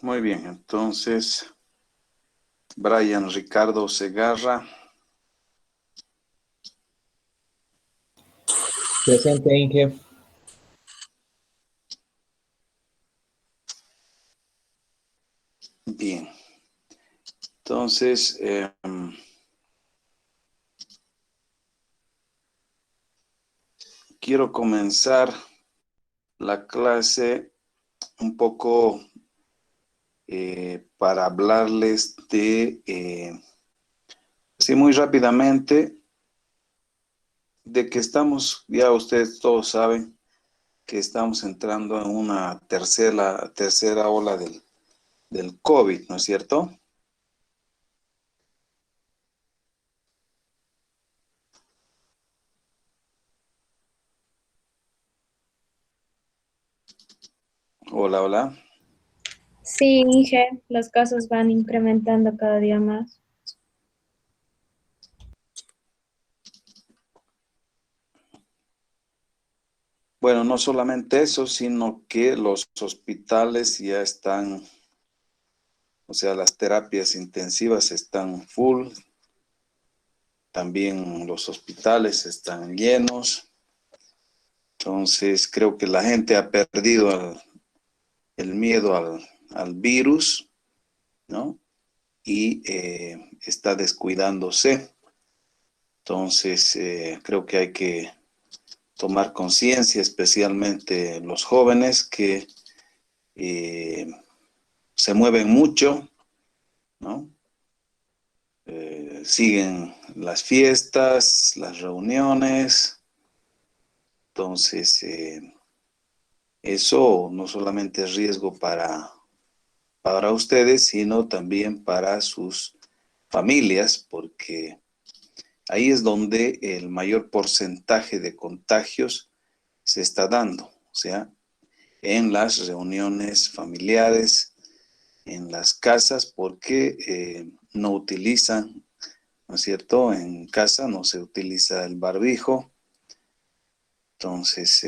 Muy bien, entonces, Brian Ricardo Segarra. Presente, Inge. Bien, entonces, quiero comenzar la clase un poco para hablarles de, sí, muy rápidamente, de que estamos, ya ustedes todos saben, que estamos entrando en una tercera ola del COVID, ¿no es cierto? Hola, hola. Sí, Inge, los casos van incrementando cada día más. Bueno, no solamente eso, sino que los hospitales ya están, o sea, las terapias intensivas están full, también los hospitales están llenos, entonces creo que la gente ha perdido el miedo al virus, ¿no? Y está descuidándose. Entonces, creo que hay que tomar conciencia, especialmente los jóvenes que se mueven mucho, ¿no? Siguen las fiestas, las reuniones, entonces eso no solamente es riesgo para ustedes, sino también para sus familias, porque ahí es donde el mayor porcentaje de contagios se está dando, o sea, en las reuniones familiares, en las casas, porque no utilizan, ¿no es cierto? En casa no se utiliza el barbijo, entonces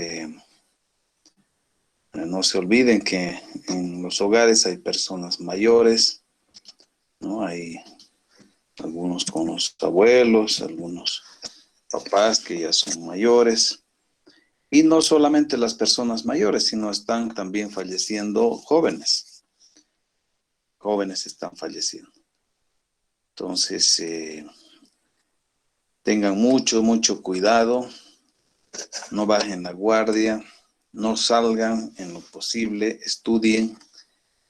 no se olviden que en los hogares hay personas mayores, ¿no? Hay algunos con los abuelos, algunos papás que ya son mayores. Y no solamente las personas mayores, sino están también falleciendo jóvenes. Jóvenes están falleciendo. Entonces, tengan mucho cuidado, no bajen la guardia, no salgan en lo posible, estudien,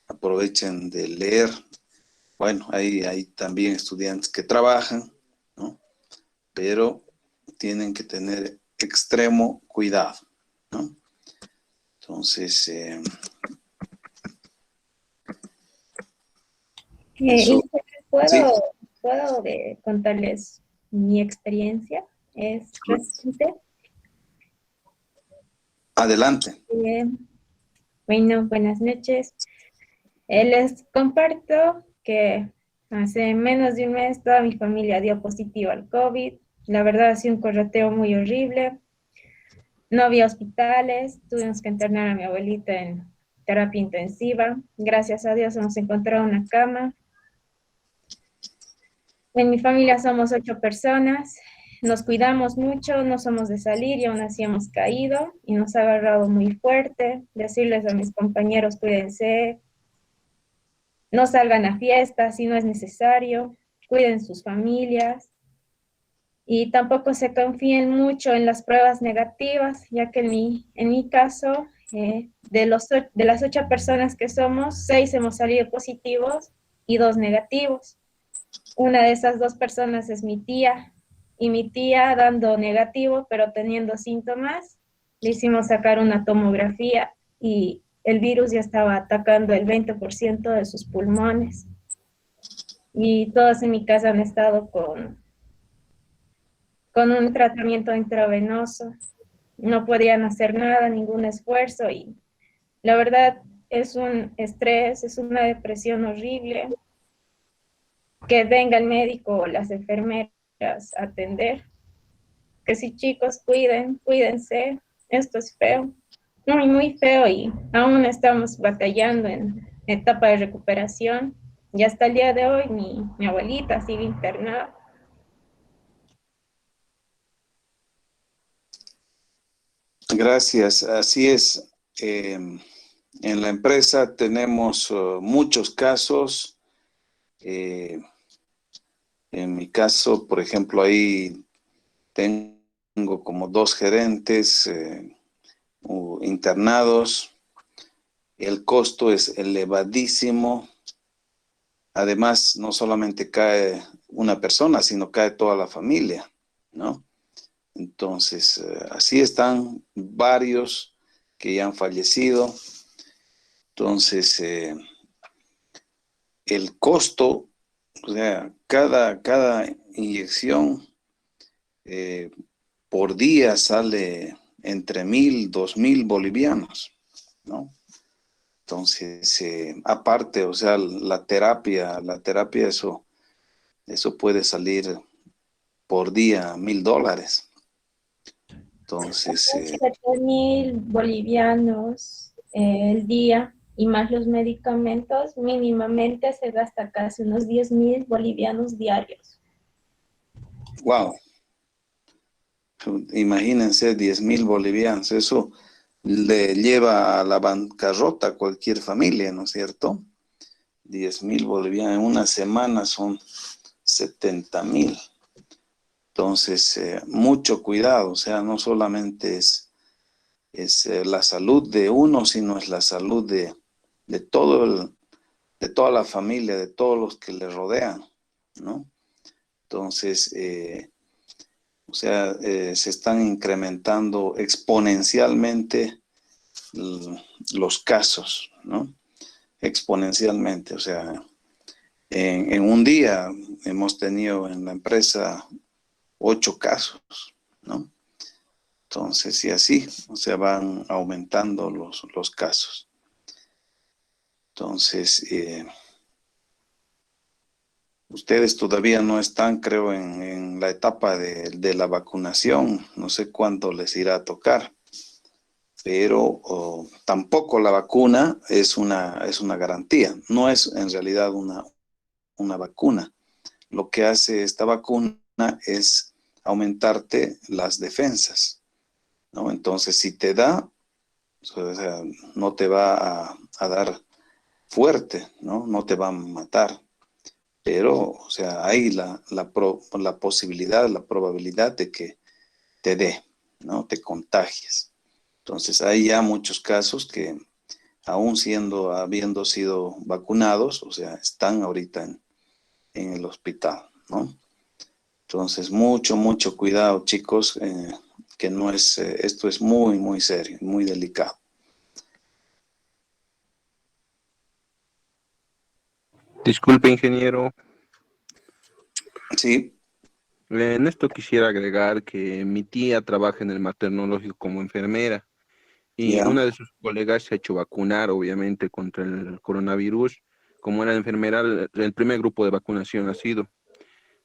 aprovechen de leer. Bueno, hay también estudiantes que trabajan, ¿no? Pero tienen que tener extremo cuidado, ¿no? Entonces, eso, Inge, sí, ¿puedo contarles mi experiencia? Es reciente. adelante. Eh, bueno, buenas noches. Les comparto que hace menos de un mes toda mi familia dio positivo al COVID. La verdad ha sido un correteo muy horrible. No había hospitales, tuvimos que internar a mi abuelita en terapia intensiva. Gracias a Dios hemos encontrado una cama. En mi familia somos 8 personas, nos cuidamos mucho, no somos de salir y aún así hemos caído y nos ha agarrado muy fuerte. Decirles a mis compañeros, cuídense, no salgan a fiestas si no es necesario, cuiden sus familias y tampoco se confíen mucho en las pruebas negativas, ya que en mi caso, de las 8 personas que somos, 6 hemos salido positivos y 2 negativos. Una de esas 2 personas es mi tía, y mi tía dando negativo, pero teniendo síntomas, le hicimos sacar una tomografía y el virus ya estaba atacando el 20% de sus pulmones. Y todos en mi casa han estado con un tratamiento intravenoso. No podían hacer nada, ningún esfuerzo y la verdad es un estrés, es una depresión horrible. Que venga el médico o las enfermeras a atender. Que si chicos, cuídense, esto es feo, muy feo y aún estamos batallando etapa de recuperación. Y hasta el día de hoy mi abuelita sigue internada. Gracias, así es. En la empresa tenemos muchos casos. Eh, en mi caso, por ejemplo, ahí tengo como 2 gerentes internados. El costo es elevadísimo. Además, no solamente cae una persona, sino cae toda la familia, ¿no? Entonces, así están varios que ya han fallecido. Entonces, el costo, o sea, cada inyección eh, por día sale entre 1.000, 2.000 bolivianos, ¿no? Entonces, aparte, o sea, la terapia, eso puede salir por día $1.000. Entonces, 7.000 bolivianos el día y más los medicamentos, mínimamente se gasta casi unos 10.000 bolivianos diarios. wow, imagínense 10.000 bolivianos, eso le lleva a la bancarrota a cualquier familia, ¿no es cierto? 10.000 bolivianos en una semana son 70.000. Entonces, mucho cuidado, o sea, no solamente es la salud de uno, sino es la salud de todo de toda la familia, de todos los que le rodean, ¿no? Entonces, o sea, se están incrementando exponencialmente los casos, ¿no? Exponencialmente, o sea, en un día hemos tenido en la empresa 8 casos, ¿no? Entonces, y así, o sea, van aumentando los casos. Entonces, ustedes todavía no están, creo, en la etapa de la vacunación. No sé cuándo les irá a tocar, pero tampoco la vacuna es una garantía. No es en realidad una vacuna. Lo que hace esta vacuna es aumentarte las defensas, ¿no? Entonces, si te da, o sea, no te va a dar fuerte, ¿no? No te va a matar, pero, o sea, hay la posibilidad, la probabilidad de que te dé, ¿no? Te contagies. Entonces, hay ya muchos casos que, aún habiendo sido vacunados, o sea, están ahorita en el hospital, ¿no? Entonces, mucho, mucho cuidado, chicos, que no es, esto es muy, muy serio, muy delicado. Disculpe, ingeniero. Sí, En esto quisiera agregar que mi tía trabaja en el maternológico como enfermera y ya, una de sus colegas se ha hecho vacunar, obviamente, contra el coronavirus. Como era enfermera, el primer grupo de vacunación ha sido.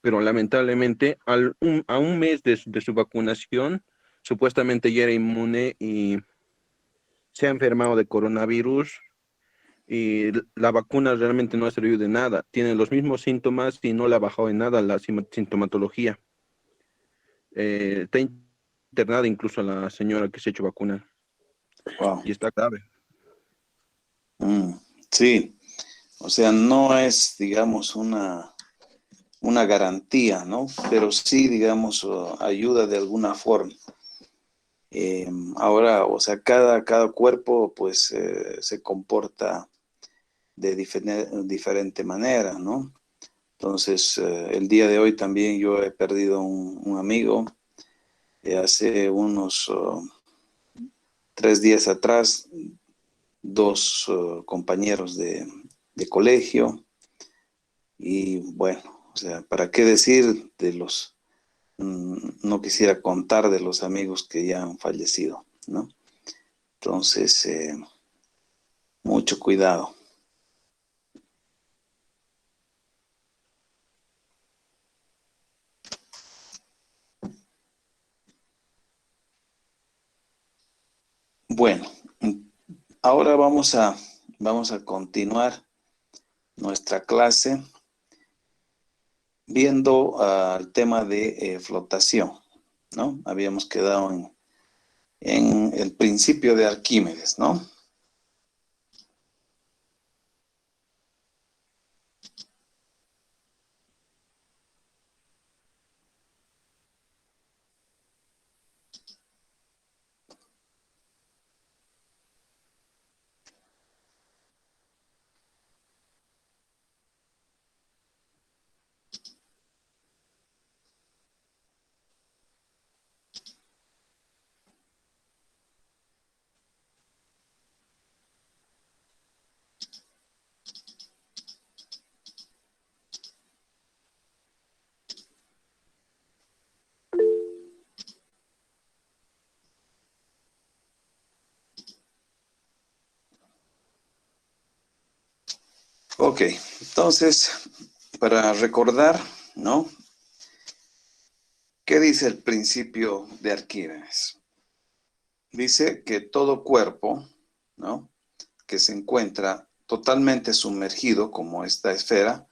Pero lamentablemente, a un mes de su vacunación, supuestamente ya era inmune y se ha enfermado de coronavirus y la vacuna realmente no ha servido de nada. Tiene los mismos síntomas y no le ha bajado en nada la sintomatología. Está internada incluso la señora que se ha hecho vacunar wow. y está grave. Mm, sí, o sea, no es, digamos, una garantía, ¿no? Pero sí, digamos, ayuda de alguna forma. Ahora, o sea, cada cuerpo, pues, se comporta de diferente manera, ¿no? Entonces, el día de hoy también yo he perdido un amigo. Hace unos 3 días atrás, 2 compañeros de colegio. Y bueno, o sea, ¿para qué decir no quisiera contar de los amigos que ya han fallecido, ¿no? Entonces, mucho cuidado. Bueno, ahora vamos a continuar nuestra clase viendo el tema de flotación, ¿no? Habíamos quedado en el principio de Arquímedes, ¿no? Ok, entonces, para recordar, ¿no? ¿Qué dice el principio de Arquímedes? Dice que todo cuerpo, ¿no?, que se encuentra totalmente sumergido, como esta esfera,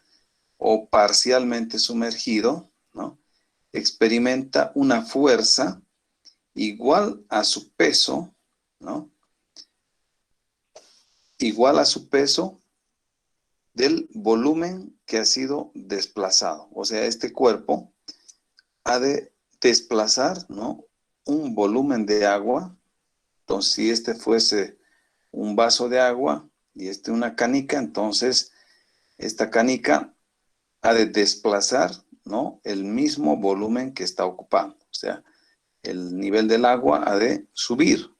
o parcialmente sumergido, ¿no?, experimenta una fuerza igual a su peso, ¿no?, igual a su peso del volumen que ha sido desplazado. O sea, este cuerpo ha de desplazar, ¿no?, un volumen de agua. Entonces, si este fuese un vaso de agua y una canica, entonces esta canica ha de desplazar, ¿no?, el mismo volumen que está ocupando. O sea, el nivel del agua ha de subir,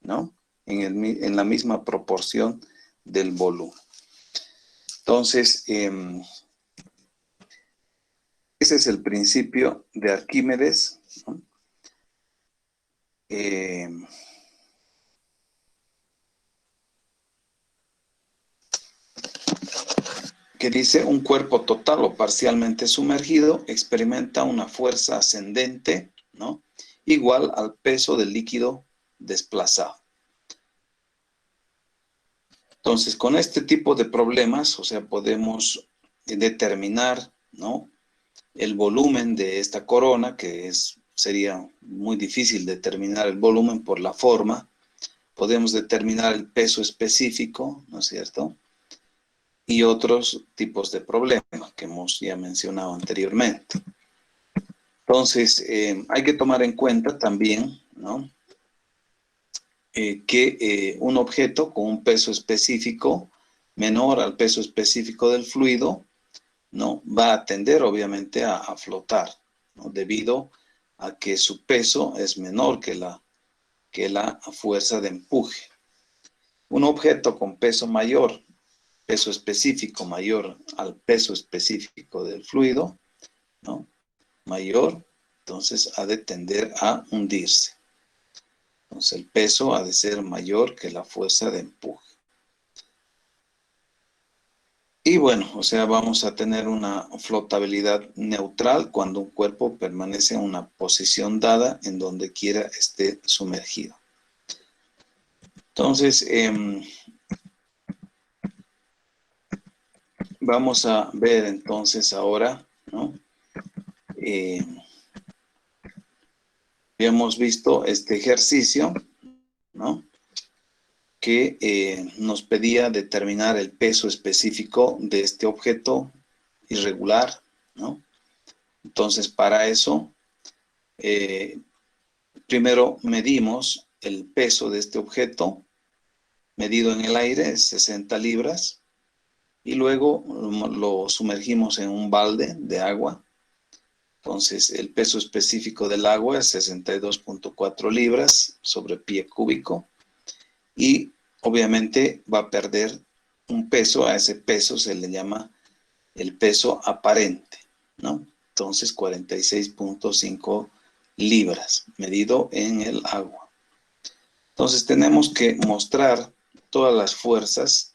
¿no?, en la misma proporción del volumen. Entonces, ese es el principio de Arquímedes, ¿no? Que dice: un cuerpo total o parcialmente sumergido experimenta una fuerza ascendente, ¿no?, igual al peso del líquido desplazado. Entonces, con este tipo de problemas, o sea, podemos determinar, ¿no?, el volumen de esta corona, que sería muy difícil determinar el volumen por la forma. Podemos determinar el peso específico, ¿no es cierto?, y otros tipos de problemas que hemos ya mencionado anteriormente. Entonces, hay que tomar en cuenta también, ¿no?, que un objeto con un peso específico menor al peso específico del fluido, ¿no?, va a tender obviamente a flotar, ¿no?, debido a que su peso es menor que la fuerza de empuje. Un objeto con peso mayor, peso específico mayor al peso específico del fluido, ¿no?, mayor, entonces ha de tender a hundirse. Entonces el peso ha de ser mayor que la fuerza de empuje. Y bueno, o sea, vamos a tener una flotabilidad neutral cuando un cuerpo permanece en una posición dada en donde quiera esté sumergido. Entonces, vamos a ver entonces ahora, ¿no? Hemos visto este ejercicio, ¿no?, que nos pedía determinar el peso específico de este objeto irregular, ¿no? Entonces, para eso, primero medimos el peso de este objeto, medido en el aire, es 60 libras, y luego lo sumergimos en un balde de agua. Entonces, el peso específico del agua es 62.4 libras sobre pie cúbico, y obviamente va a perder un peso. A ese peso se le llama el peso aparente, ¿no? Entonces, 46.5 libras, medido en el agua. Entonces, tenemos que mostrar todas las fuerzas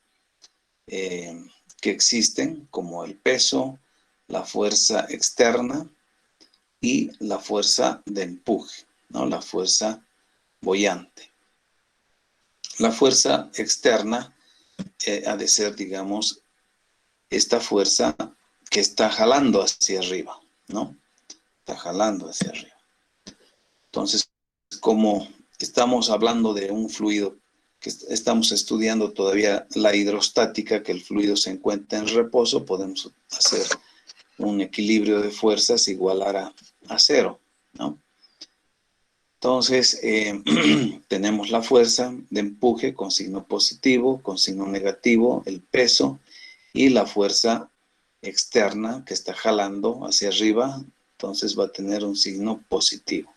que existen, como el peso, la fuerza externa y la fuerza de empuje, ¿no?, la fuerza boyante. La fuerza externa ha de ser, digamos, esta fuerza que está jalando hacia arriba, ¿no? Está jalando hacia arriba. Entonces, como estamos hablando de un fluido, que estamos estudiando todavía la hidrostática, que el fluido se encuentra en reposo, podemos hacer un equilibrio de fuerzas igualar a cero, ¿no? Entonces, tenemos la fuerza de empuje con signo positivo, con signo negativo, el peso y la fuerza externa que está jalando hacia arriba, entonces va a tener un signo positivo.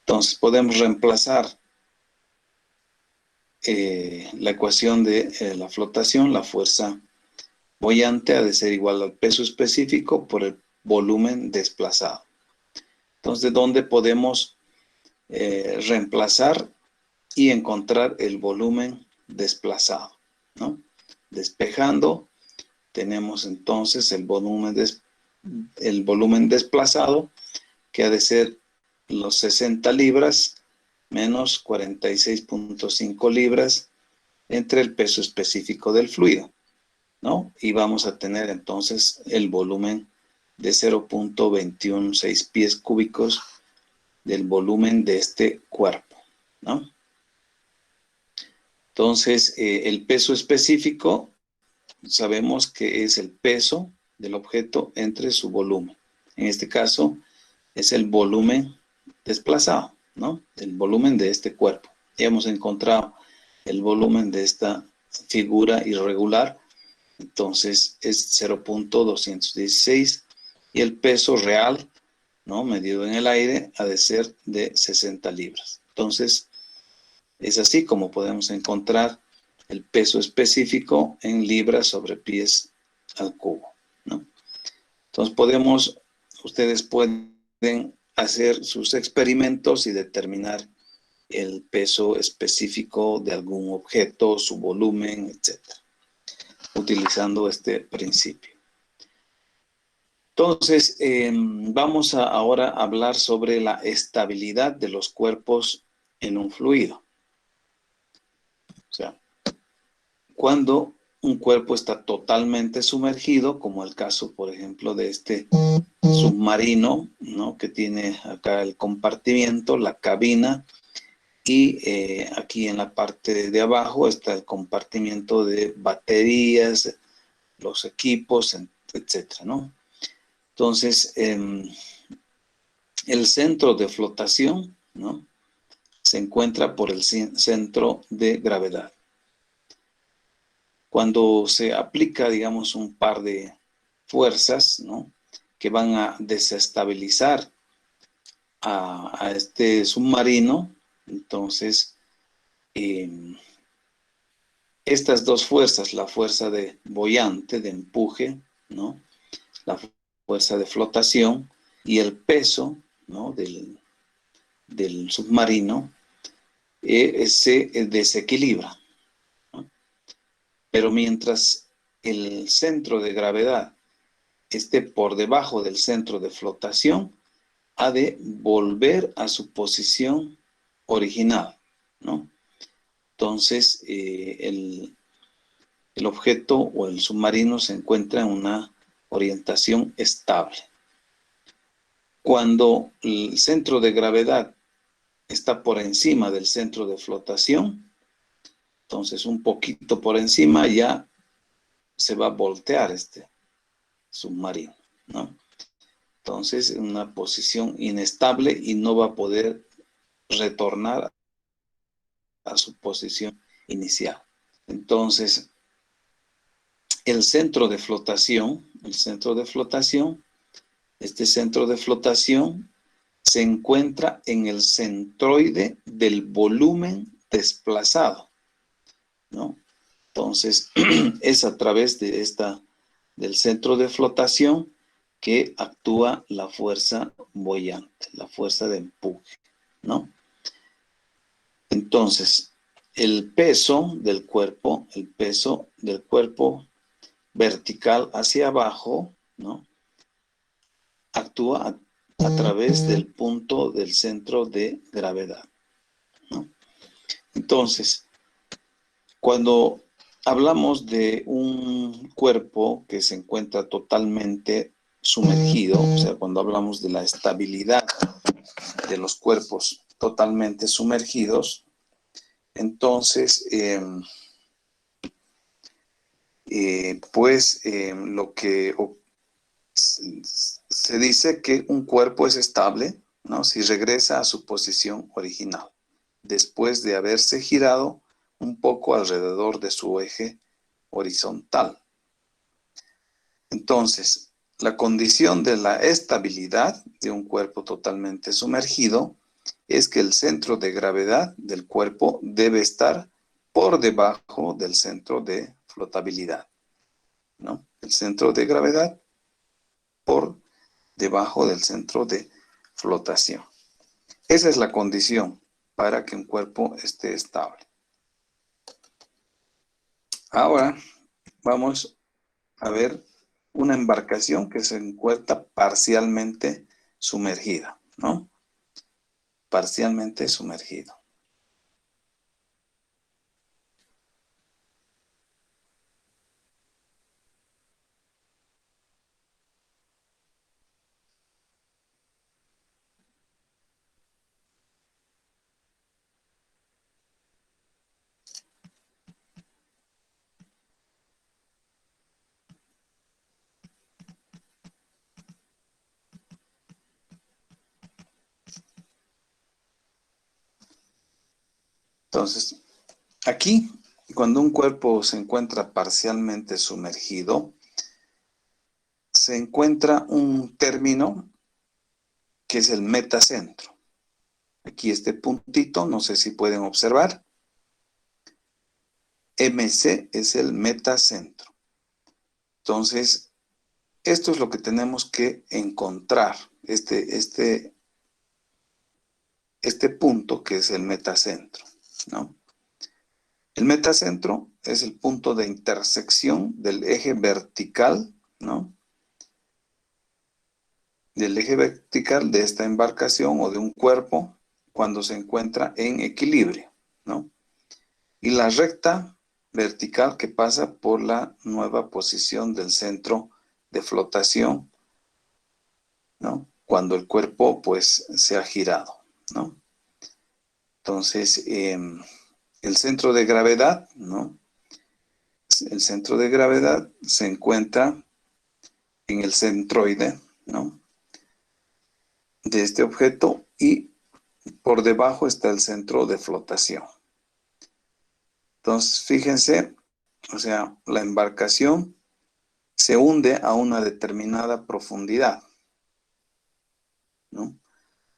Entonces, podemos reemplazar la ecuación de la flotación, la fuerza boyante ha de ser igual al peso específico por el volumen desplazado. Entonces, ¿dónde podemos reemplazar y encontrar el volumen desplazado, ¿no? Despejando, tenemos entonces el volumen desplazado, que ha de ser los 60 libras menos 46.5 libras entre el peso específico del fluido, ¿no? Y vamos a tener entonces el volumen de 0.216 pies cúbicos del volumen de este cuerpo, ¿no? Entonces, el peso específico sabemos que es el peso del objeto entre su volumen. En este caso, es el volumen desplazado, ¿no? El volumen de este cuerpo. Ya hemos encontrado el volumen de esta figura irregular, entonces es 0.216 y el peso real, ¿no? Medido en el aire, ha de ser de 60 libras. Entonces, es así como podemos encontrar el peso específico en libras sobre pies al cubo, ¿no? Entonces, ustedes pueden hacer sus experimentos y determinar el peso específico de algún objeto, su volumen, etc., utilizando este principio. Entonces, vamos ahora a hablar sobre la estabilidad de los cuerpos en un fluido. O sea, cuando un cuerpo está totalmente sumergido, como el caso, por ejemplo, de este submarino, ¿no? Que tiene acá el compartimiento, la cabina, y aquí en la parte de abajo está el compartimiento de baterías, los equipos, etcétera, ¿no? Entonces, el centro de flotación, ¿no? Se encuentra por el centro de gravedad. Cuando se aplica, digamos, un par de fuerzas, ¿no? Que van a desestabilizar a este submarino, entonces estas dos fuerzas, la fuerza de boyante, de empuje, ¿no? La fuerza de flotación y el peso, ¿no? del submarino, se desequilibra, ¿no? Pero mientras el centro de gravedad esté por debajo del centro de flotación, ha de volver a su posición original, ¿no? Entonces, el objeto o el submarino se encuentra en una orientación estable. Cuando el centro de gravedad está por encima del centro de flotación, entonces un poquito por encima ya se va a voltear este submarino, ¿no? Entonces, en una posición inestable y no va a poder retornar a su posición inicial. Entonces, el centro de flotación, este centro de flotación se encuentra en el centroide del volumen desplazado, ¿no? Entonces, es a través de del centro de flotación que actúa la fuerza boyante, la fuerza de empuje, ¿no? Entonces, el peso del cuerpo vertical hacia abajo, ¿no? Actúa a través del punto del centro de gravedad, ¿no? Entonces, cuando hablamos de un cuerpo que se encuentra totalmente sumergido, o sea, cuando hablamos de la estabilidad de los cuerpos totalmente sumergidos, entonces, lo que se dice que un cuerpo es estable, ¿no? Si regresa a su posición original, después de haberse girado un poco alrededor de su eje horizontal. Entonces, la condición de la estabilidad de un cuerpo totalmente sumergido es que el centro de gravedad del cuerpo debe estar por debajo del centro de flotabilidad, ¿no? El centro de gravedad por debajo del centro de flotación. Esa es la condición para que un cuerpo esté estable. Ahora vamos a ver una embarcación que se encuentra parcialmente sumergida, ¿no? Parcialmente sumergido. Entonces, aquí, cuando un cuerpo se encuentra parcialmente sumergido, se encuentra un término que es el metacentro. Aquí este puntito, no sé si pueden observar, MC es el metacentro. Entonces, esto es lo que tenemos que encontrar, este punto que es el metacentro, ¿no? El metacentro es el punto de intersección del eje vertical, ¿no? Del eje vertical de esta embarcación o de un cuerpo cuando se encuentra en equilibrio, ¿no? Y la recta vertical que pasa por la nueva posición del centro de flotación, ¿no? Cuando el cuerpo pues se ha girado, ¿no? Entonces, el centro de gravedad, ¿no? El centro de gravedad se encuentra en el centroide, ¿no? De este objeto y por debajo está el centro de flotación. Entonces, fíjense, o sea, la embarcación se hunde a una determinada profundidad, ¿no?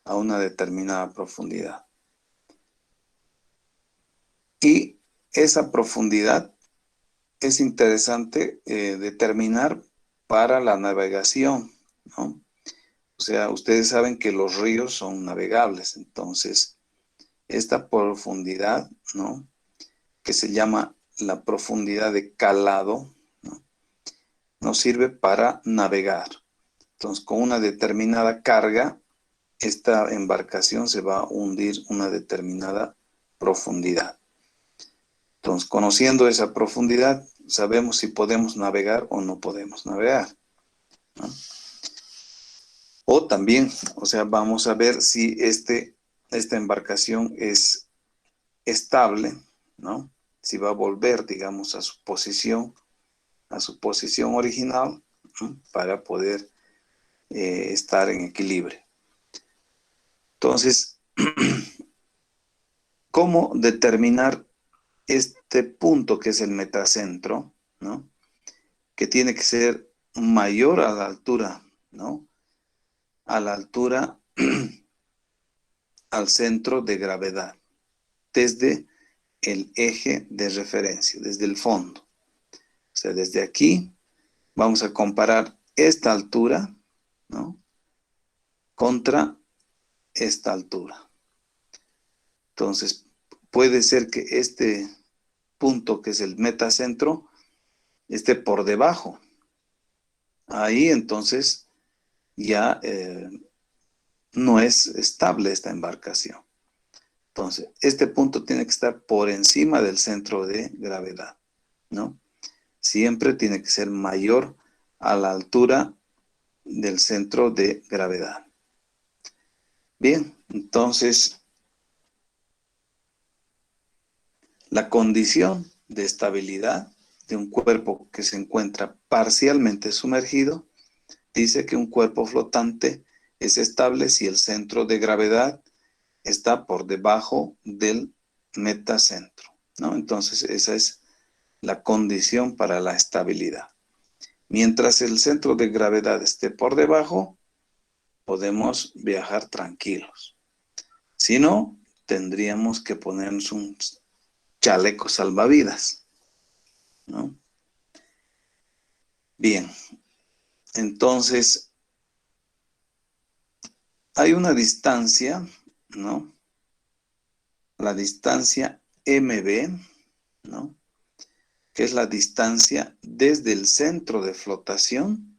A una determinada profundidad. Y esa profundidad es interesante determinar para la navegación, ¿no? O sea, ustedes saben que los ríos son navegables, entonces esta profundidad, ¿no? Que se llama la profundidad de calado, ¿no? Nos sirve para navegar. Entonces, con una determinada carga, esta embarcación se va a hundir una determinada profundidad. Entonces, conociendo esa profundidad, sabemos si podemos navegar o no podemos navegar, ¿no? O también, o sea, vamos a ver si esta embarcación es estable, ¿no? Si va a volver, digamos, a su posición original, ¿no? Para poder estar en equilibrio. Entonces, ¿cómo determinar este punto que es el metacentro, ¿no? Que tiene que ser mayor a la altura, ¿no? A la altura al centro de gravedad, desde el eje de referencia, desde el fondo. O sea, desde aquí vamos a comparar esta altura, ¿no? Contra esta altura. Entonces, puede ser que este punto, que es el metacentro, esté por debajo. Ahí, entonces, ya no es estable esta embarcación. Entonces, este punto tiene que estar por encima del centro de gravedad. ¿no? Siempre tiene que ser mayor a la altura del centro de gravedad. Bien, entonces, la condición de estabilidad de un cuerpo que se encuentra parcialmente sumergido dice que un cuerpo flotante es estable si el centro de gravedad está por debajo del metacentro, ¿no? Entonces, esa es la condición para la estabilidad. Mientras el centro de gravedad esté por debajo, podemos viajar tranquilos. Si no, tendríamos que ponernos un chaleco salvavidas, ¿no? Bien, entonces hay una distancia, ¿no? La distancia MB, ¿no? Que es la distancia desde el centro de flotación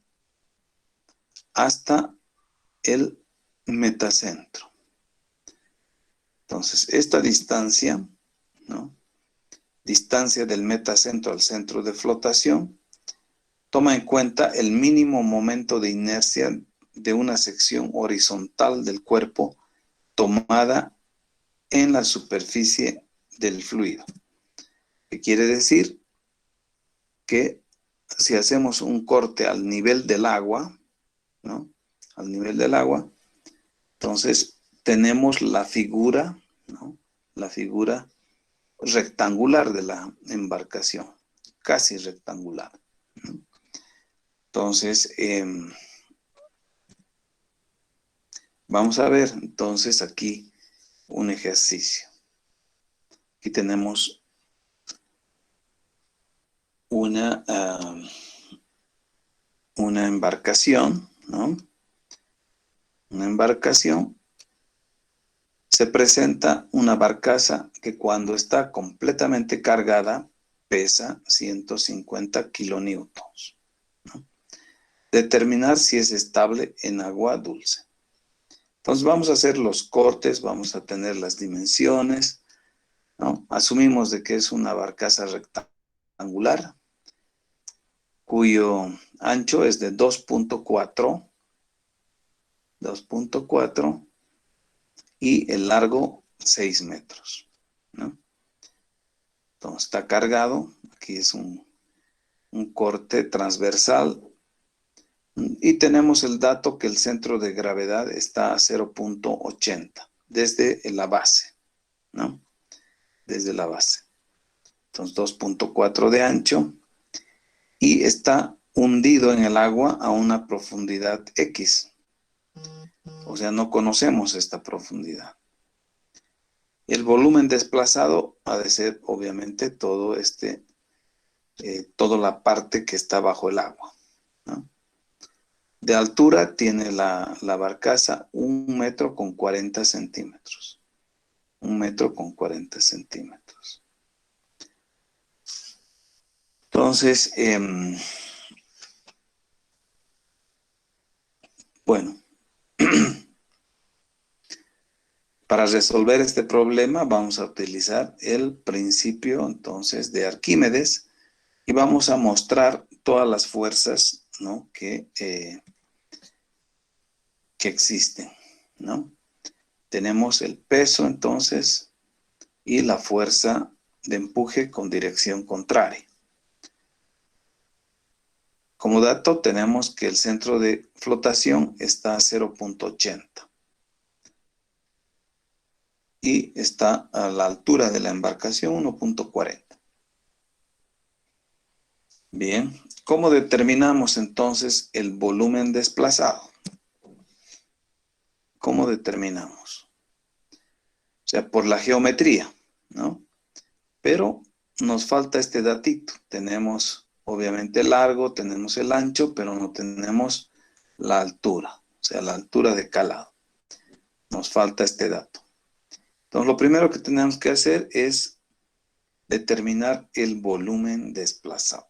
hasta el metacentro. Entonces, esta distancia, ¿no? Distancia del metacentro al centro de flotación, toma en cuenta el mínimo momento de inercia de una sección horizontal del cuerpo tomada en la superficie del fluido. ¿Qué quiere decir? Que si hacemos un corte al nivel del agua, ¿no? Al nivel del agua, entonces tenemos la figura, ¿no? La figura rectangular de la embarcación, casi rectangular, ¿no? Entonces, vamos a ver entonces aquí un ejercicio. Aquí tenemos una embarcación, ¿no? Una embarcación. Se presenta una barcaza que cuando está completamente cargada pesa 150 kilonewtons, ¿no? Determinar si es estable en agua dulce. Entonces vamos a hacer los cortes, vamos a tener las dimensiones, ¿no? Asumimos de que es una barcaza rectangular cuyo ancho es de 2.4 y el largo 6 metros, ¿no? Entonces está cargado, aquí es un corte transversal y tenemos el dato que el centro de gravedad está a 0.80 desde la base, ¿no? Desde la base. Entonces 2.4 de ancho y está hundido en el agua a una profundidad X. O sea, no conocemos esta profundidad. El volumen desplazado ha de ser, obviamente, toda la parte que está bajo el agua, ¿no? De altura tiene la barcaza 1,40 centímetros. 1,40 centímetros. Entonces, bueno, para resolver este problema vamos a utilizar el principio entonces de Arquímedes y vamos a mostrar todas las fuerzas, ¿no? que existen, ¿no? Tenemos el peso entonces y la fuerza de empuje con dirección contraria. Como dato tenemos que el centro de flotación está a 0.80 y está a la altura de la embarcación 1.40. Bien, ¿cómo determinamos entonces el volumen desplazado? ¿Cómo determinamos? O sea, por la geometría, ¿no? Pero nos falta este datito. Tenemos obviamente el largo, tenemos el ancho, pero no tenemos la altura, o sea, la altura de calado. Nos falta este dato. Entonces, lo primero que tenemos que hacer es determinar el volumen desplazado.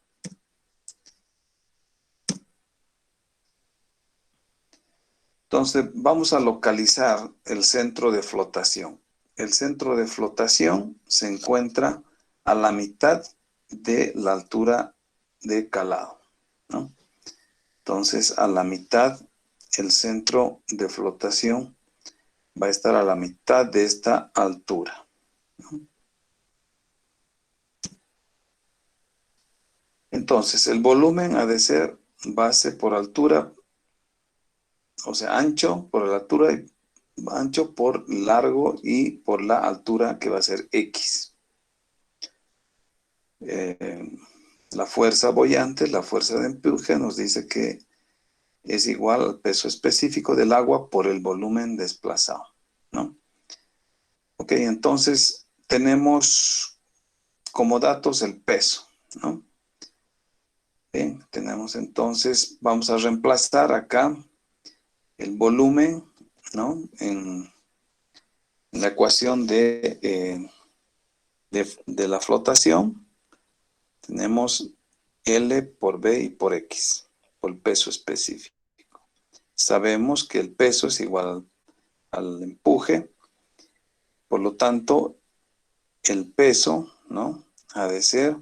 Entonces, vamos a localizar el centro de flotación. El centro de flotación se encuentra a la mitad de la altura de calado, ¿no? Entonces, a la mitad, el centro de flotación va a estar a la mitad de esta altura, ¿no? Entonces, el volumen ha de ser base por altura, o sea, ancho por la altura, ancho por largo y por la altura que va a ser X. La fuerza boyante, la fuerza de empuje, nos dice que es igual al peso específico del agua por el volumen desplazado, ¿no? Ok, entonces tenemos como datos el peso, ¿no? Bien, tenemos entonces, vamos a reemplazar acá el volumen, ¿no? En la ecuación de la flotación, tenemos L por B y por X, por el peso específico. Sabemos que el peso es igual al empuje, por lo tanto, el peso, ¿no? Ha de ser,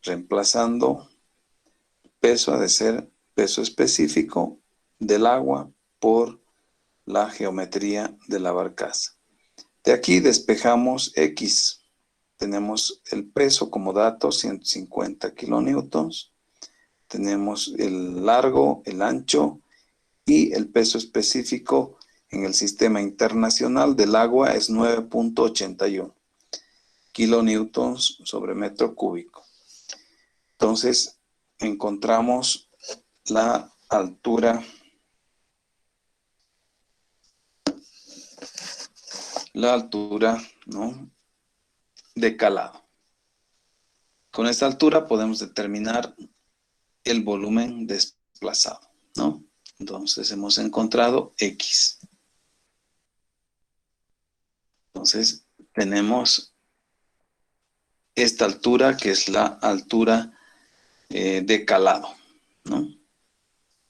reemplazando peso, ha de ser peso específico del agua por la geometría de la barcaza. De aquí despejamos X. Tenemos el peso como dato, 150 kilonewtons. Tenemos el largo, el ancho y el peso específico en el sistema internacional del agua es 9.81 kilonewtons sobre metro cúbico. Entonces, encontramos la altura ¿no? de calado. Con esta altura podemos determinar el volumen desplazado, ¿no? Entonces hemos encontrado X. Entonces tenemos esta altura que es la altura de calado, ¿no?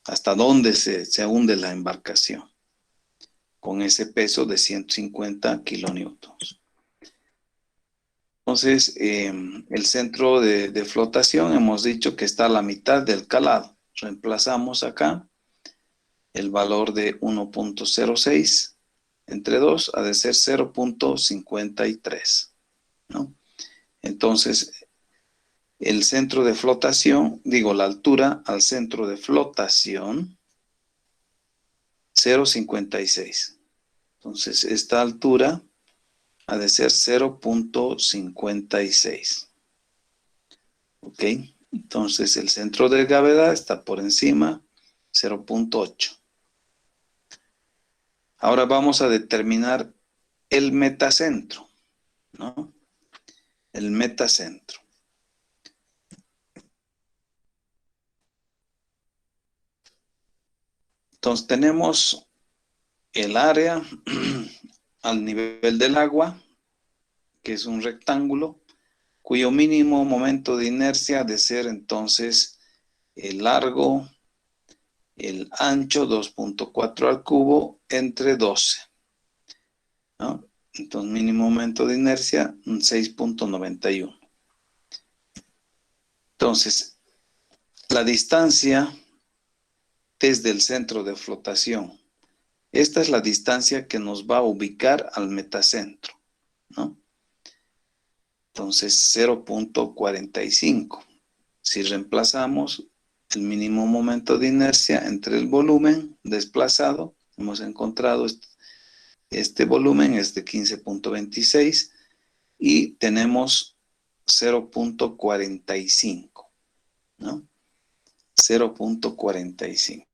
Hasta dónde se hunde la embarcación con ese peso de 150 kilonewtons. Entonces, el centro de flotación hemos dicho que está a la mitad del calado. Reemplazamos acá el valor de 1.06 entre 2 ha de ser 0.53, ¿no? Entonces, el centro de flotación, digo, la altura al centro de flotación, 0.56. Entonces, esta altura ha de ser 0.56. ¿Ok? Entonces, el centro de gravedad está por encima, 0.8. Ahora vamos a determinar el metacentro, ¿no? El metacentro. Entonces, tenemos el área al nivel del agua, que es un rectángulo, cuyo mínimo momento de inercia ha de ser entonces el largo, el ancho 2.4 al cubo entre 12, ¿no? Entonces, mínimo momento de inercia 6.91. Entonces, la distancia desde el centro de flotación. Esta es la distancia que nos va a ubicar al metacentro, ¿no? Entonces, 0.45. Si reemplazamos el mínimo momento de inercia entre el volumen desplazado, hemos encontrado este volumen es de 15.26 y tenemos 0.45, ¿no? 0.45.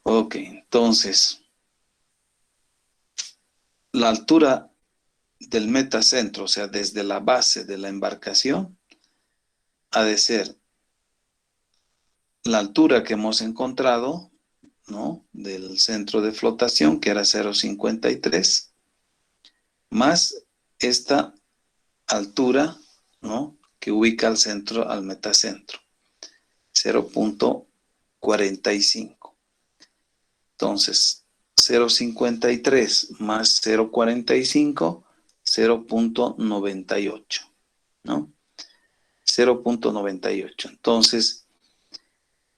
Ok, entonces, la altura del metacentro, o sea, desde la base de la embarcación, ha de ser la altura que hemos encontrado, ¿no? Del centro de flotación, que era 0.53, más esta altura, ¿no? Que ubica al centro, al metacentro, 0.45. Entonces, 0.53 más 0.45, 0.98. ¿no? 0.98. Entonces,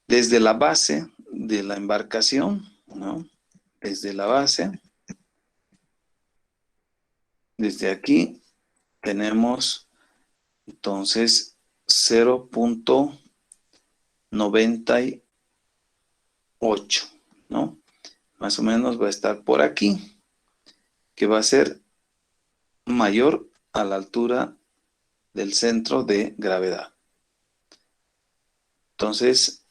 desde la base de la embarcación, ¿no? Desde la base, desde aquí, tenemos entonces 0.98, ¿no? Más o menos va a estar por aquí, que va a ser mayor a la altura del centro de gravedad. Entonces,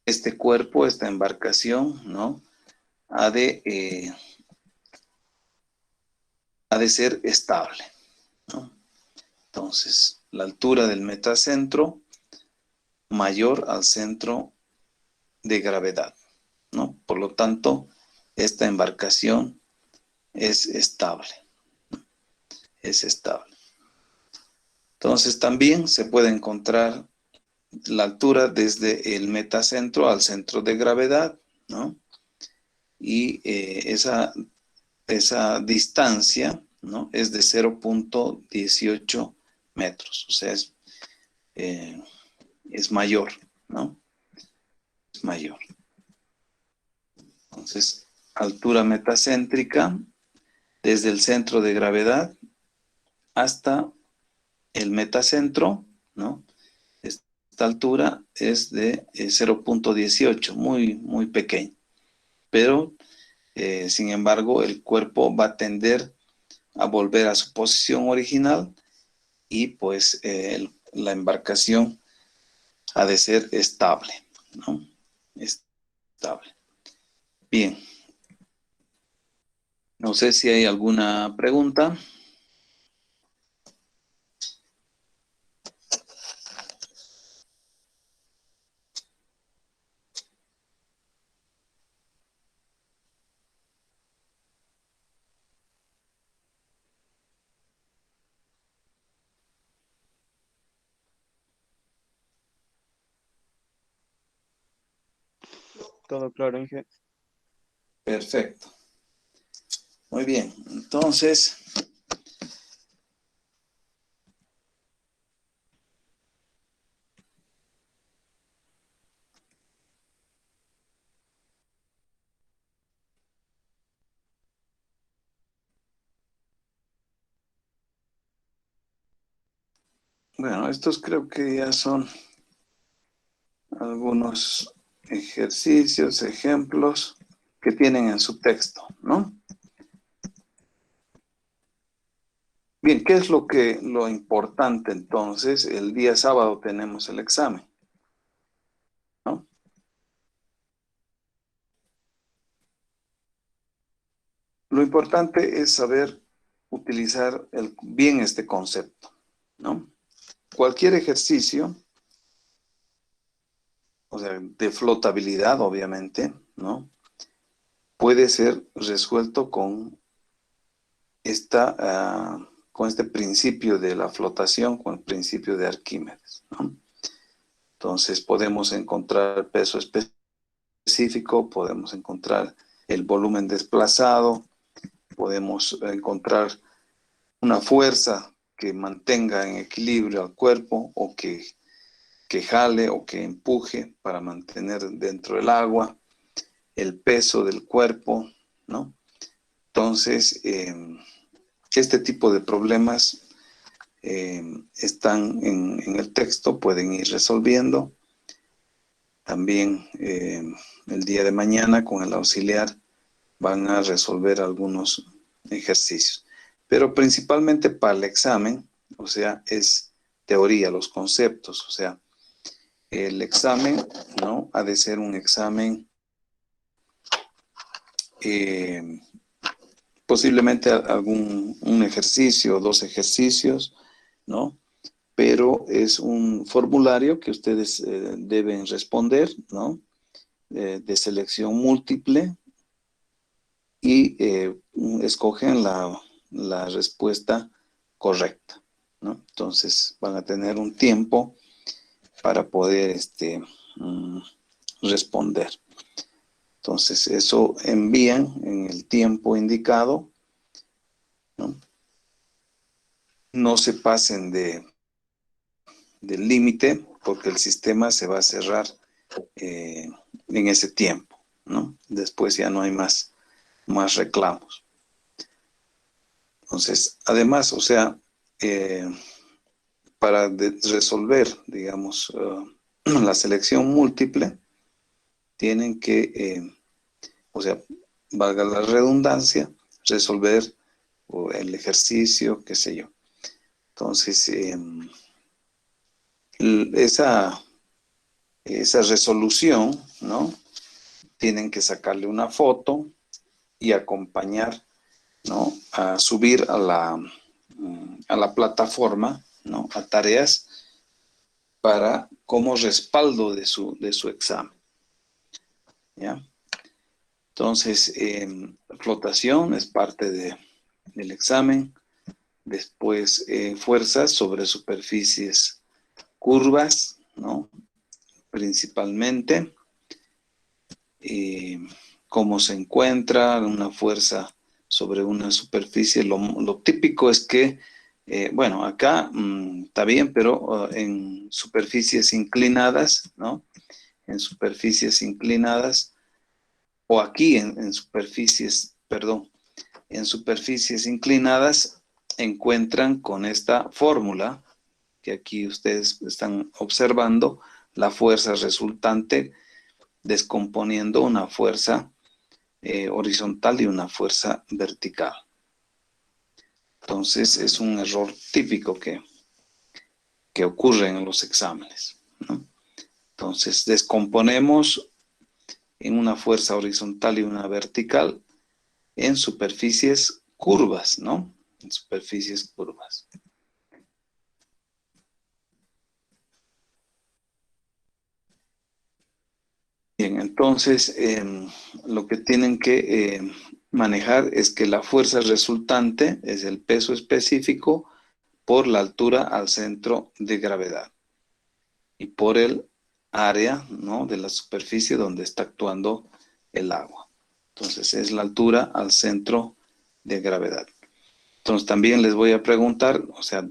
este cuerpo, esta embarcación, ¿no? Ha de ser estable, ¿no? Entonces, la altura del metacentro mayor al centro de gravedad, ¿no? Por lo tanto, esta embarcación es estable, es estable. Entonces, también se puede encontrar la altura desde el metacentro al centro de gravedad, ¿no? Y esa distancia, ¿no? Es de 0.18 metros, o sea, es mayor, ¿no? Es mayor. Entonces, altura metacéntrica desde el centro de gravedad hasta el metacentro, ¿no? Esta altura es de 0.18, muy pequeño. Pero, sin embargo, el cuerpo va a tender a volver a su posición original y pues la embarcación ha de ser estable, ¿no? Estable. Bien. No sé si hay alguna pregunta. Todo claro, Inge. Perfecto. Muy bien. Entonces, bueno, estos creo que ya son algunos ejercicios, ejemplos que tienen en su texto, ¿no? Bien, ¿qué es lo importante entonces? El día sábado tenemos el examen, ¿no? Lo importante es saber utilizar bien este concepto, ¿no? Cualquier ejercicio, o sea, de flotabilidad, obviamente, ¿no? Puede ser resuelto con con este principio de la flotación, con el principio de Arquímedes, ¿no? Entonces podemos encontrar peso específico, podemos encontrar el volumen desplazado, podemos encontrar una fuerza que mantenga en equilibrio al cuerpo o que jale o que empuje para mantener dentro del agua, el peso del cuerpo, ¿no? Entonces, este tipo de problemas están en el texto, pueden ir resolviendo. También el día de mañana con el auxiliar van a resolver algunos ejercicios. Pero principalmente para el examen, o sea, es teoría, los conceptos, o sea, el examen, ¿no? Ha de ser un examen posiblemente un ejercicio, dos ejercicios, ¿no? Pero es un formulario que ustedes deben responder, ¿no? De selección múltiple y escogen la respuesta correcta, ¿no? Entonces van a tener un tiempo para poder responder. Entonces eso envían en el tiempo indicado, ¿no? no se pasen del límite, porque el sistema se va a cerrar en ese tiempo, ¿no? Después ya no hay más reclamos. Entonces, además, o sea, para resolver, digamos, la selección múltiple, tienen que, o sea, valga la redundancia, resolver el ejercicio, qué sé yo. Entonces, esa resolución, ¿no? Tienen que sacarle una foto y acompañar, ¿no? A subir a la plataforma, ¿no? A tareas para como respaldo de su examen, ¿ya? Entonces, flotación es parte del examen. Después, fuerzas sobre superficies curvas, ¿no? Principalmente. Cómo se encuentra una fuerza sobre una superficie. Lo típico es que, bueno, acá está bien, pero en superficies inclinadas, ¿no? En superficies inclinadas, o aquí en superficies, perdón, en superficies inclinadas encuentran con esta fórmula que aquí ustedes están observando, la fuerza resultante descomponiendo una fuerza horizontal y una fuerza vertical. Entonces es un error típico que ocurre en los exámenes, ¿no? Entonces descomponemos en una fuerza horizontal y una vertical en superficies curvas, ¿no? En superficies curvas. Bien, entonces lo que tienen que manejar es que la fuerza resultante es el peso específico por la altura al centro de gravedad y por el área, ¿no? De la superficie donde está actuando el agua. Entonces es la altura al centro de gravedad. Entonces también les voy a preguntar, o sea,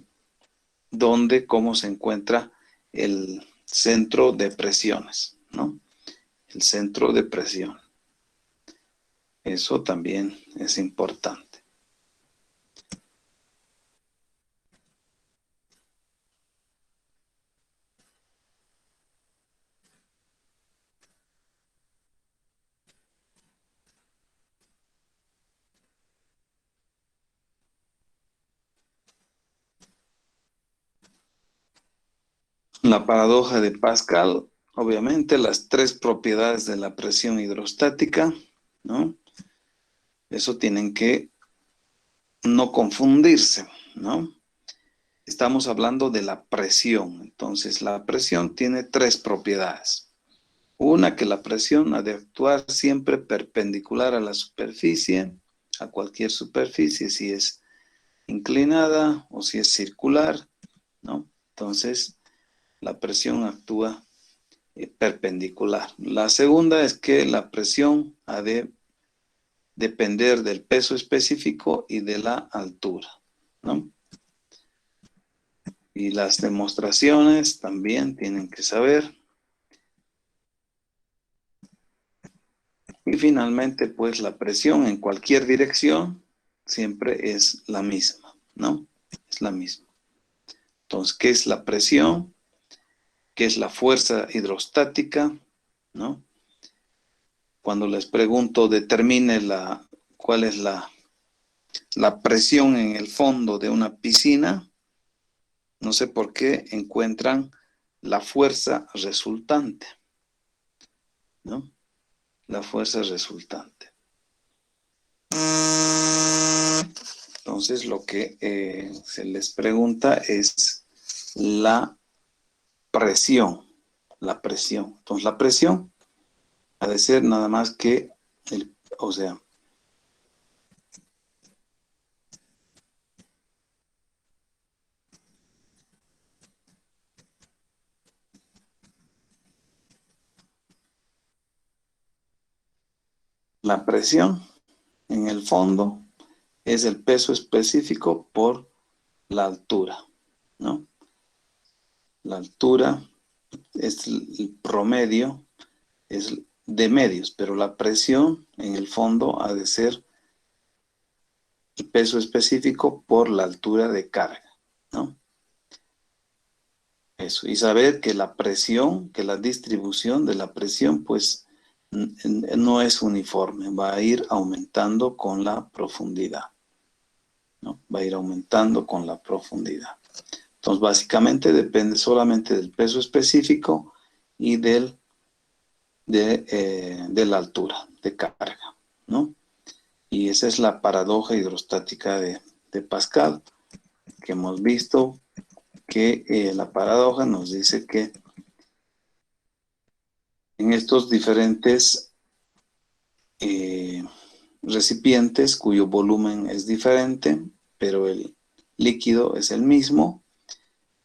cómo se encuentra el centro de presiones, ¿no? El centro de presión. Eso también es importante. La paradoja de Pascal, obviamente, las tres propiedades de la presión hidrostática, ¿no? Eso tienen que no confundirse, ¿no? Estamos hablando de la presión. Entonces, la presión tiene tres propiedades. Una, que la presión ha de actuar siempre perpendicular a la superficie, a cualquier superficie, si es inclinada o si es circular, ¿no? Entonces, la presión actúa perpendicular. La segunda es que la presión ha de depender del peso específico y de la altura, ¿no? Y las demostraciones también tienen que saber. Y finalmente, pues la presión en cualquier dirección siempre es la misma, ¿no? Es la misma. Entonces, ¿qué es la presión? ¿Qué es la fuerza hidrostática? ¿No? Cuando les pregunto, determine cuál es la presión en el fondo de una piscina, no sé por qué encuentran la fuerza resultante, ¿no? La fuerza resultante. Entonces, lo que se les pregunta es la presión, la presión. Entonces, la presión ha de ser nada más que, o sea, la presión en el fondo es el peso específico por la altura, ¿no? La altura es el promedio, es de medios, pero la presión en el fondo ha de ser el peso específico por la altura de carga, ¿no? Eso, y saber que la presión, que la distribución de la presión, pues no es uniforme, va a ir aumentando con la profundidad, ¿no? Va a ir aumentando con la profundidad. Entonces, básicamente depende solamente del peso específico y de la altura de carga, ¿no? Y esa es la paradoja hidrostática de Pascal, que hemos visto que la paradoja nos dice que en estos diferentes recipientes cuyo volumen es diferente, pero el líquido es el mismo,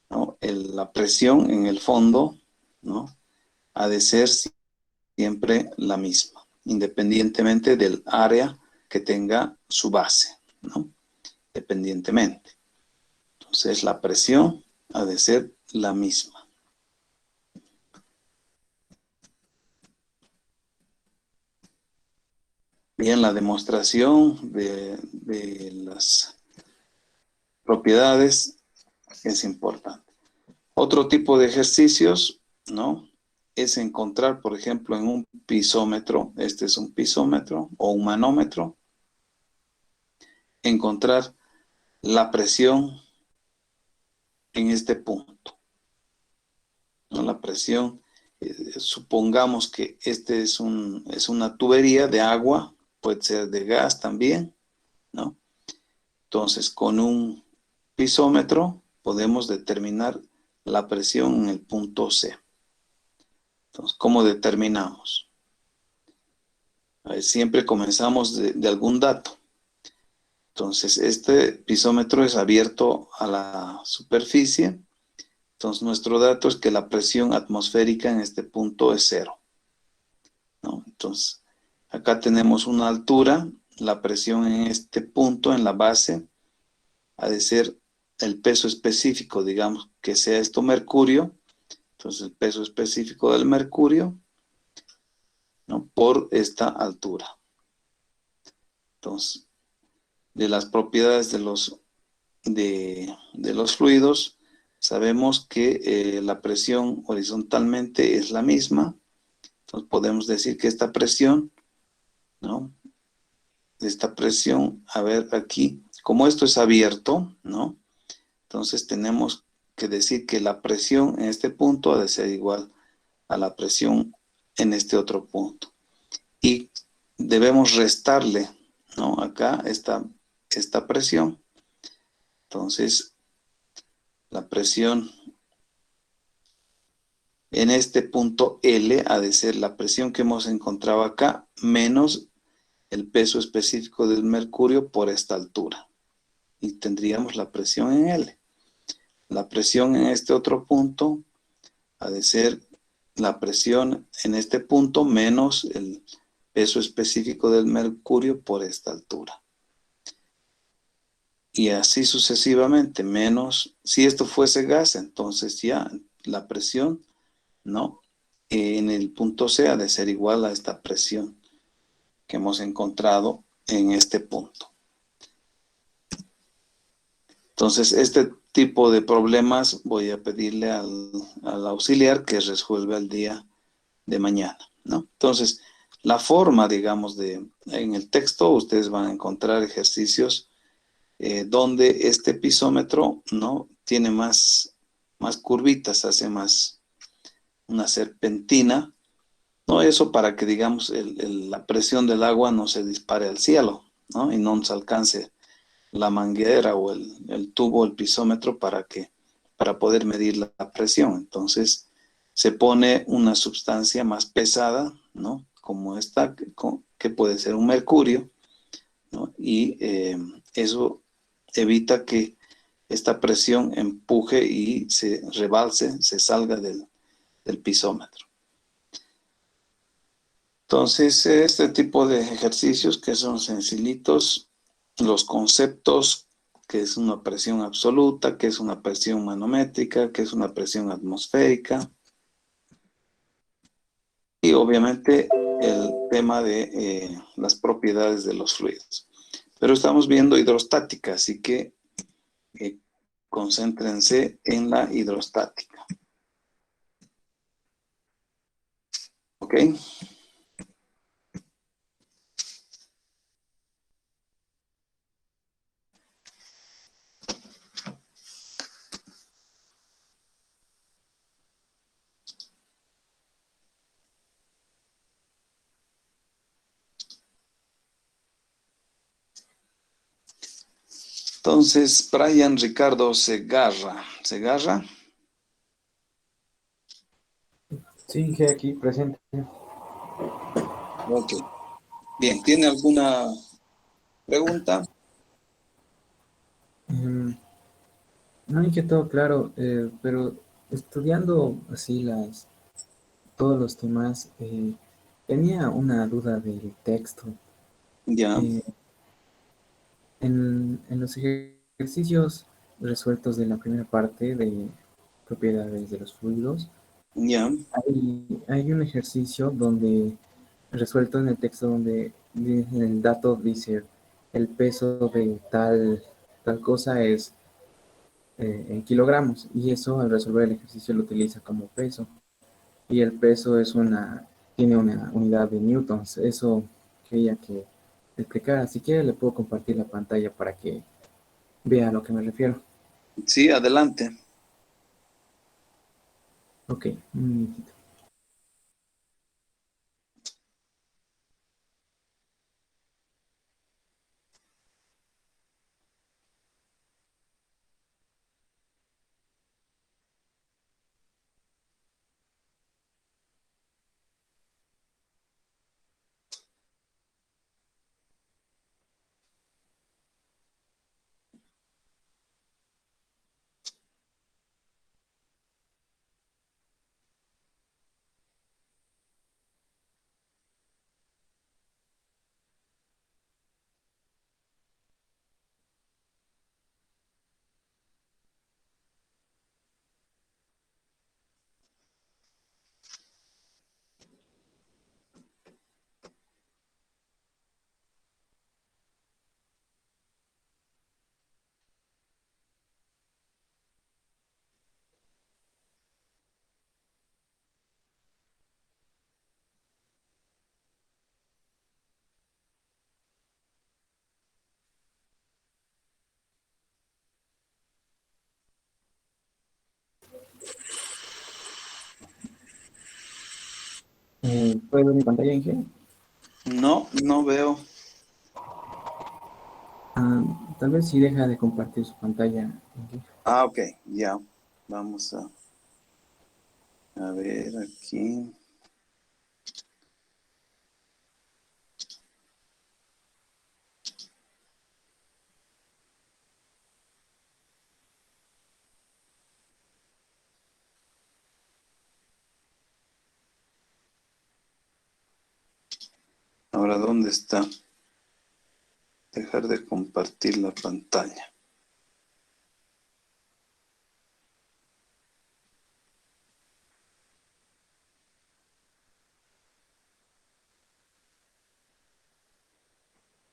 ¿no? La presión en el fondo, ¿no? Ha de ser siempre la misma, independientemente del área que tenga su base, ¿no? Dependientemente. Entonces la presión ha de ser la misma. Bien, la demostración de las propiedades es importante. Otro tipo de ejercicios, ¿no? Es encontrar, por ejemplo, en un pisómetro, este es un pisómetro o un manómetro, encontrar la presión en este punto, ¿no? La presión, supongamos que este es una tubería de agua, puede ser de gas también, ¿no? Entonces, con un pisómetro podemos determinar la presión en el punto C. Entonces, ¿cómo determinamos? A ver, siempre comenzamos de algún dato. Entonces, este pisómetro es abierto a la superficie. Entonces, nuestro dato es que la presión atmosférica en este punto es 0, ¿no? Entonces, acá tenemos una altura. La presión en este punto, en la base, ha de ser el peso específico, digamos, que sea esto mercurio. Entonces, el peso específico del mercurio, ¿no? Por esta altura. Entonces, de las propiedades de los fluidos, sabemos que la presión horizontalmente es la misma. Entonces, podemos decir que esta presión, ¿no? Esta presión, a ver aquí, como esto es abierto, ¿no? Entonces, tenemos que decir que la presión en este punto ha de ser igual a la presión en este otro punto. Y debemos restarle, ¿no? Acá esta presión. Entonces, la presión en este punto L ha de ser la presión que hemos encontrado acá menos el peso específico del mercurio por esta altura. Y tendríamos la presión en L. La presión en este otro punto ha de ser la presión en este punto menos el peso específico del mercurio por esta altura. Y así sucesivamente, menos, si esto fuese gas, entonces ya la presión, ¿no? En el punto C ha de ser igual a esta presión que hemos encontrado en este punto. Entonces, este tipo de problemas voy a pedirle al auxiliar que resuelva el día de mañana, ¿no? Entonces, la forma, digamos, en el texto ustedes van a encontrar ejercicios donde este pisómetro, ¿no? Tiene más curvitas, hace más una serpentina, ¿no? Eso para que, digamos, la presión del agua no se dispare al cielo, ¿no? Y no nos alcance la manguera o el tubo, el pisómetro para poder medir la presión. Entonces, se pone una sustancia más pesada, ¿no? Como esta, que puede ser un mercurio, ¿no? Y eso evita que esta presión empuje y se rebalse, se salga del pisómetro. Entonces, este tipo de ejercicios que son sencillitos, los conceptos que es una presión absoluta, que es una presión manométrica, que es una presión atmosférica. Y obviamente el tema de las propiedades de los fluidos. Pero estamos viendo hidrostática, así que concéntrense en la hidrostática. ¿Ok? Entonces, Brian Ricardo Segarra. ¿Segarra? Sí, Inge, aquí presente. Ok. Bien, ¿tiene alguna pregunta? No hay que todo claro, pero estudiando así todos los temas, tenía una duda del texto. Ya, Eh, en los ejercicios resueltos de la primera parte de propiedades de los fluidos, ya, hay un ejercicio donde, resuelto en el texto, donde en el dato dice el peso de tal cosa es en kilogramos, y eso al resolver el ejercicio lo utiliza como peso, y el peso tiene una unidad de newtons. Eso quería que explicara. Si quiere le puedo compartir la pantalla para que vea a lo que me refiero. sí, adelante. Ok, un minutito. ¿Puede ver mi pantalla, Inge? No, no veo. Ah, tal vez si deja de compartir su pantalla, Inge. Ah, ok, ya. Vamos a ver aquí. Ahora, ¿dónde está? Dejar de compartir la pantalla.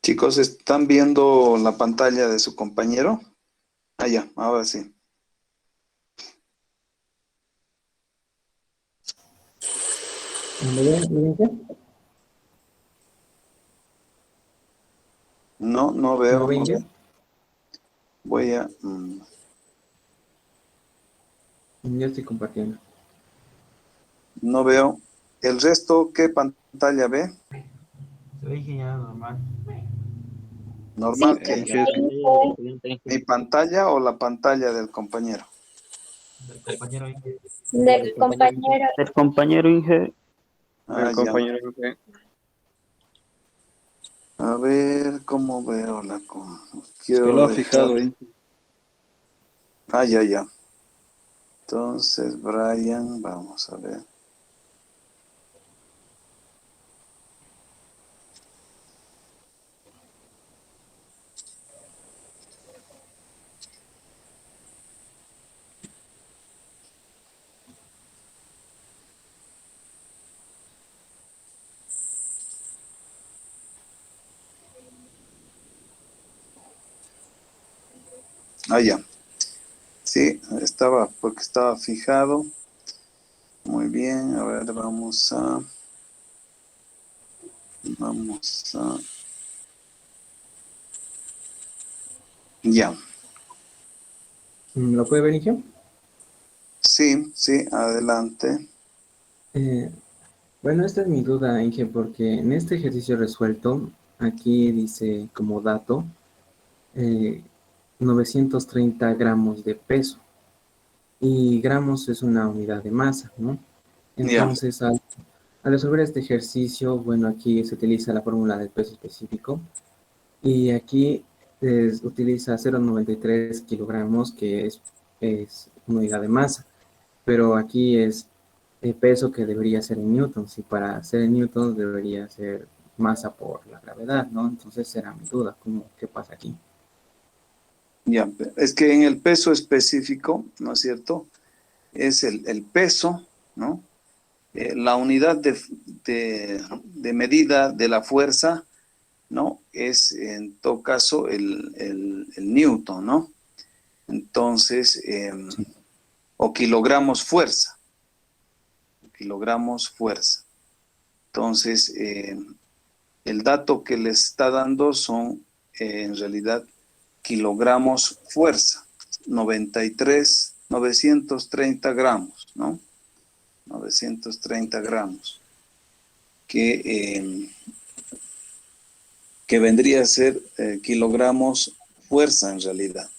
Chicos, ¿están viendo la pantalla de su compañero? Ah, ya, ahora sí. ¿Lo ve, Inge? No, no ¿Lo veo. ve, A Inge? ver, voy a... Yo estoy compartiendo. no veo. ¿El resto qué pantalla ve? Se ve genial, normal. Sí, Normal, ¿qué? Inge, su pantalla es diferente, ¿Mi Inge. pantalla o la pantalla del compañero? Del compañero Inge. del compañero. El compañero Inge. Ah, El ya. compañero Inge. A ver, ¿cómo veo la Es que quiero lo ha dejar. fijado, Inge. Ah, ya, ya. Entonces, Brian, vamos a ver. Ah, ya. Sí, porque estaba fijado. Muy bien, a ver, vamos a, ya. ¿Lo puede ver, Inge? Sí, sí, adelante. Eh, bueno, esta es mi duda, Inge, porque en este ejercicio resuelto, aquí dice como dato, eh, 930 gramos de peso. Y gramos es una unidad de masa, ¿no? Ya, Entonces, al resolver este ejercicio, bueno, aquí se utiliza la fórmula del peso específico y aquí utiliza 0,93 kilogramos, que es una unidad de masa, pero aquí es el peso que debería ser en newtons y para ser en newtons debería ser masa por la gravedad, ¿no? Entonces será mi duda, ¿qué pasa aquí? ya. Es que en el peso específico, ¿no es cierto? Es el peso, ¿no? La unidad de medida de la fuerza, ¿no? Es en todo caso el newton, ¿no? Entonces, Sí. o kilogramos fuerza. Entonces, el dato que les está dando son en realidad kilogramos fuerza, 930 gramos, ¿no? 930 gramos, que, eh, que vendría a ser kilogramos fuerza en realidad.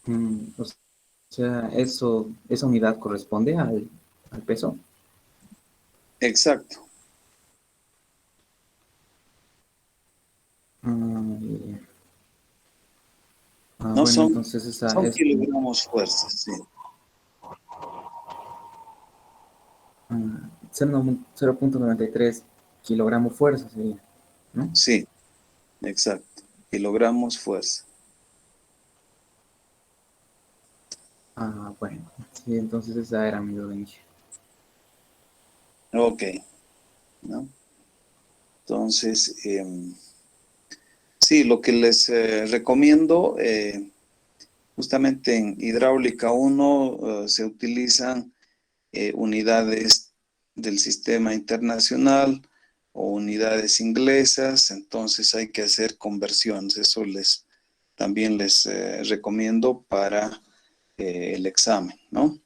O sea, esa unidad corresponde al peso. Exacto. Ya. No Bueno, son, entonces esa son es kilogramos fuerza, sí. 0,93 kilogramos fuerza sería, ¿no? Sí, exacto. Kilogramos fuerza. Bueno, sí, entonces esa era mi duda inicial. Ok, ¿no? Entonces, sí, lo que les recomiendo, justamente en hidráulica 1 se utilizan unidades del sistema internacional o unidades inglesas, entonces hay que hacer conversiones. Eso también les recomiendo para el examen, ¿no?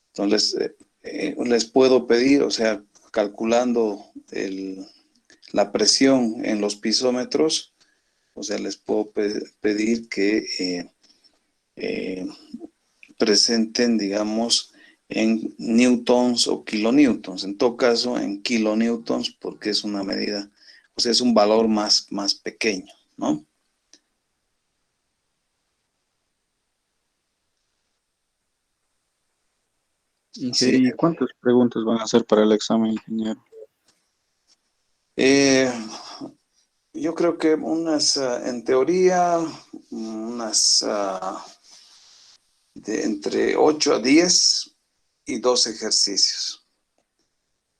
Entonces, les puedo pedir, o sea, calculando la presión en los pisómetros, o sea, les puedo pedir que eh, presenten, digamos, en newtons o kilonewtons. En todo caso, en kilonewtons, porque es una medida, o sea, es un valor más pequeño, ¿no? Sí. ¿Y cuántas preguntas van a hacer para el examen, ingeniero? Eh, yo creo que en teoría, unas de entre 8 a 10 y 2 ejercicios.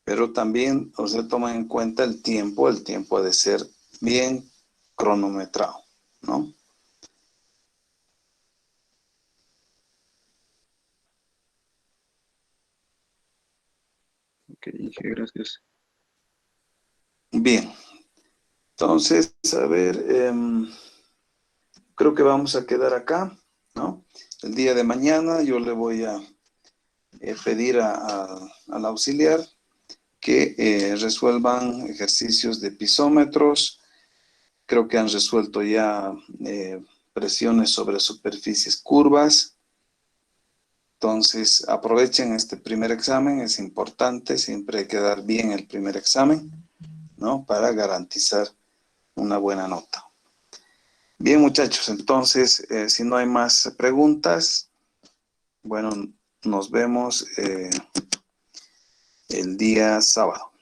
Pero también, o sea, toma en cuenta el tiempo ha de ser bien cronometrado, ¿no? Ok, Inge, gracias. Bien, entonces, a ver, creo que vamos a quedar acá, ¿no? El día de mañana yo le voy a pedir al auxiliar que resuelvan ejercicios de pisómetros. Creo que han resuelto ya presiones sobre superficies curvas. Entonces, aprovechen este primer examen, es importante, siempre hay que dar bien el primer examen, ¿no? Para garantizar una buena nota. Bien, muchachos, entonces, si no hay más preguntas, bueno, nos vemos el día sábado.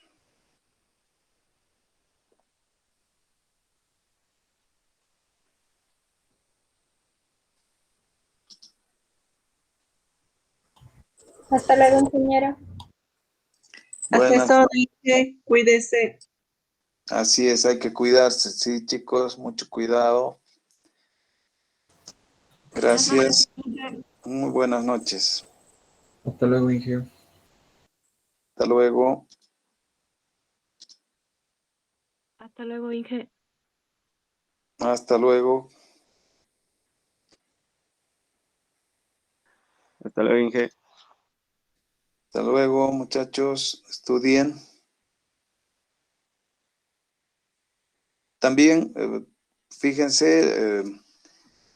Hasta luego, ingeniero. Hasta Buenas, eso, Inge, cuídese. Así es, hay que cuidarse, sí, chicos, mucho cuidado. Gracias. Muy buenas noches. Hasta luego, Inge. Hasta luego. Hasta luego, Inge. Hasta luego. Hasta luego, Inge. Hasta luego, muchachos. Estudien. También, fíjense,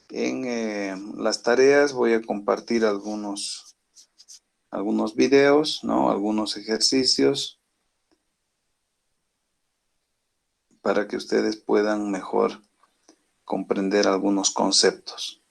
en las tareas voy a compartir algunos videos, ¿no? Algunos ejercicios para que ustedes puedan mejor comprender algunos conceptos.